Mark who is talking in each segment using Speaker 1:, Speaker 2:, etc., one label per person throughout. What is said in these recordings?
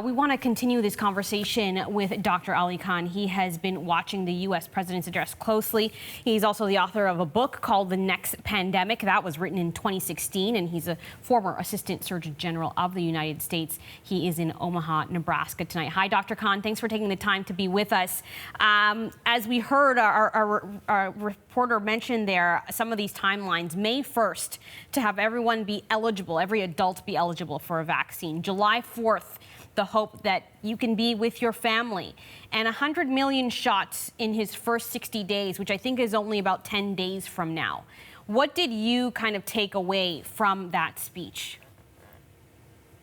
Speaker 1: We want to continue this conversation with Dr. Ali Khan. He has been watching the U.S. President's address closely. He's also the author of a book called The Next Pandemic. That was written in 2016, and he's a former Assistant Surgeon General of the United States. He is in Omaha, Nebraska tonight. Hi, Dr. Khan. Thanks for taking the time to be with us. As we heard our reporter mention there, some of these timelines, May 1st, to have everyone be eligible, every adult be eligible for a vaccine. July 4th, the hope that you can be with your family, and 100 million shots in his first 60 days, which I think is only about 10 days from now. What did you kind of take away from that speech?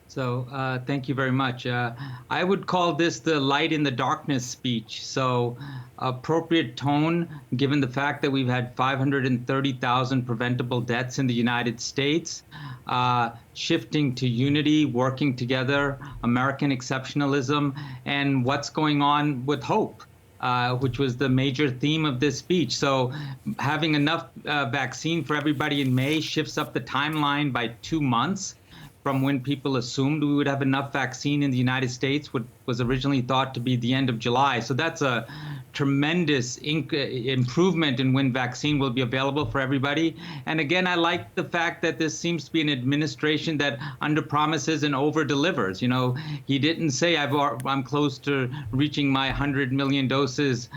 Speaker 2: So thank you very much. I would call this the light in the darkness speech. So appropriate tone, given the fact that we've had 530,000 preventable deaths in the United States, shifting to unity, working together, American exceptionalism, and what's going on with hope, which was the major theme of this speech. So having enough vaccine for everybody in May shifts up the timeline by 2 months from when people assumed we would have enough vaccine in the United States, what was originally thought to be the end of July. So that's a tremendous improvement in when vaccine will be available for everybody. And again, I like the fact that this seems to be an administration that underpromises and over-delivers. You know, he didn't say I'm close to reaching my 100 million doses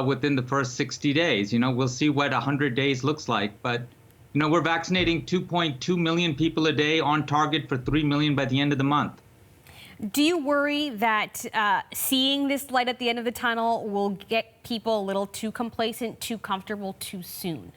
Speaker 2: within the first 60 days. You know, we'll see what 100 days looks like. But you know, we're vaccinating 2.2 million people a day, on target for 3 million by the end of the month.
Speaker 1: Do you worry that seeing this light at the end of the tunnel will get people a little too complacent, too comfortable too soon?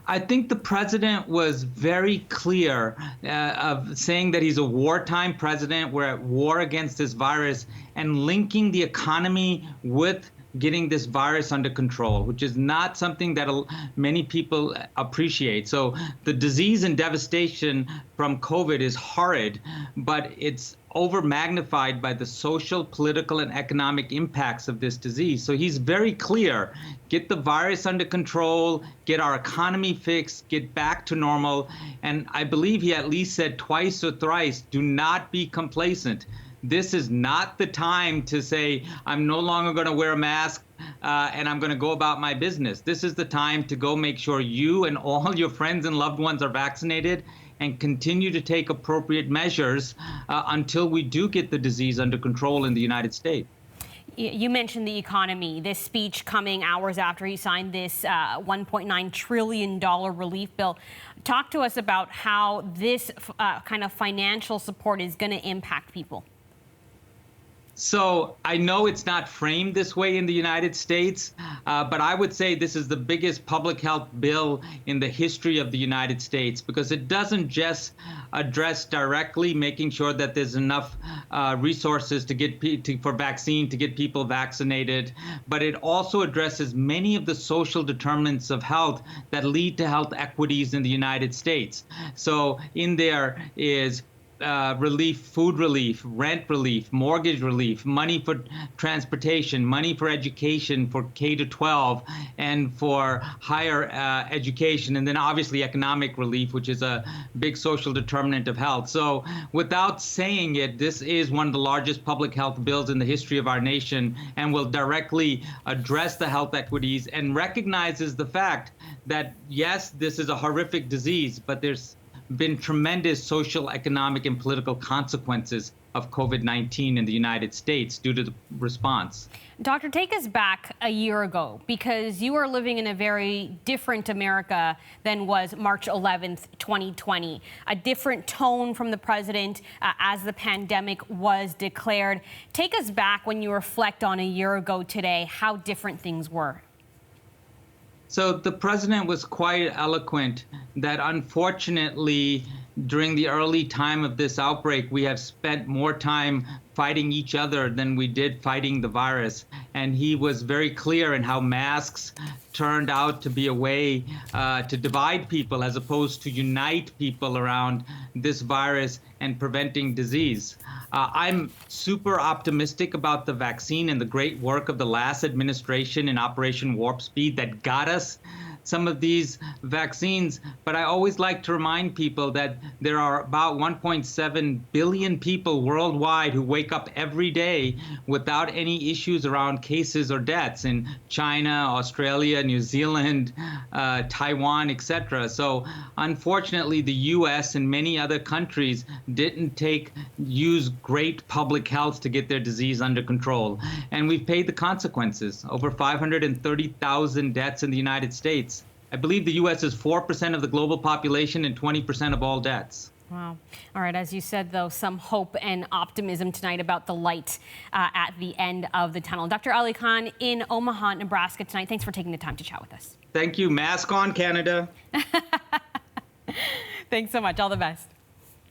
Speaker 2: I think the president was very clear of saying that he's a wartime president. We're at war against this virus, and linking the economy with getting this virus under control, which is not something that many people appreciate. So the disease and devastation from COVID is horrid, but it's over magnified by the social, political, and economic impacts of this disease. So he's very clear: get the virus under control, get our economy fixed, get back to normal. And I believe he at least said twice or thrice, do not be complacent. This is not the time to say, I'm no longer going to wear a mask and I'm going to go about my business. This is the time to go make sure you and all your friends and loved ones are vaccinated, and continue to take appropriate measures until we do get the disease under control in the United States.
Speaker 1: You mentioned the economy. This speech coming hours after he signed this $1.9 trillion relief bill. Talk to us about how this kind of financial support is going to impact people.
Speaker 2: So I know it's not framed this way in the United States, but I would say this is the biggest public health bill in the history of the United States, because it doesn't just address directly making sure that there's enough resources to get for vaccine to get people vaccinated, but it also addresses many of the social determinants of health that lead to health equities in the United States. So in there is relief, food relief, rent relief, mortgage relief, money for transportation, money for education for K-12 and for higher education, and then obviously economic relief, which is a big social determinant of health. So without saying it, this is one of the largest public health bills in the history of our nation, and will directly address the health equities and recognizes the fact that, yes, this is a horrific disease, but there's been tremendous social, economic, and political consequences of COVID-19 in the United States due to the response.
Speaker 1: Doctor, take us back a year ago, because you are living in a very different America than was March 11th, 2020. A different tone from the president as the pandemic was declared. Take us back when you reflect on a year ago today, how different things were.
Speaker 2: So the president was quite eloquent that unfortunately, during the early time of this outbreak, we have spent more time fighting each other than we did fighting the virus. And he was very clear in how masks turned out to be a way to divide people as opposed to unite people around this virus and preventing disease. I'm super optimistic about the vaccine and the great work of the last administration in Operation Warp Speed that got us some of these vaccines. But I always like to remind people that there are about 1.7 billion people worldwide who wake up every day without any issues around cases or deaths in China, Australia, New Zealand, Taiwan, etc. So unfortunately, the U.S. and many other countries didn't use great public health to get their disease under control. And we've paid the consequences. Over 530,000 deaths in the United States. I believe the U.S. is 4% of the global population and 20% of all deaths.
Speaker 1: Wow. All right. As you said, though, some hope and optimism tonight about the light at the end of the tunnel. Dr. Ali Khan in Omaha, Nebraska tonight. Thanks for taking the time to chat with us.
Speaker 2: Thank you. Mask on, Canada.
Speaker 1: Thanks so much. All the best.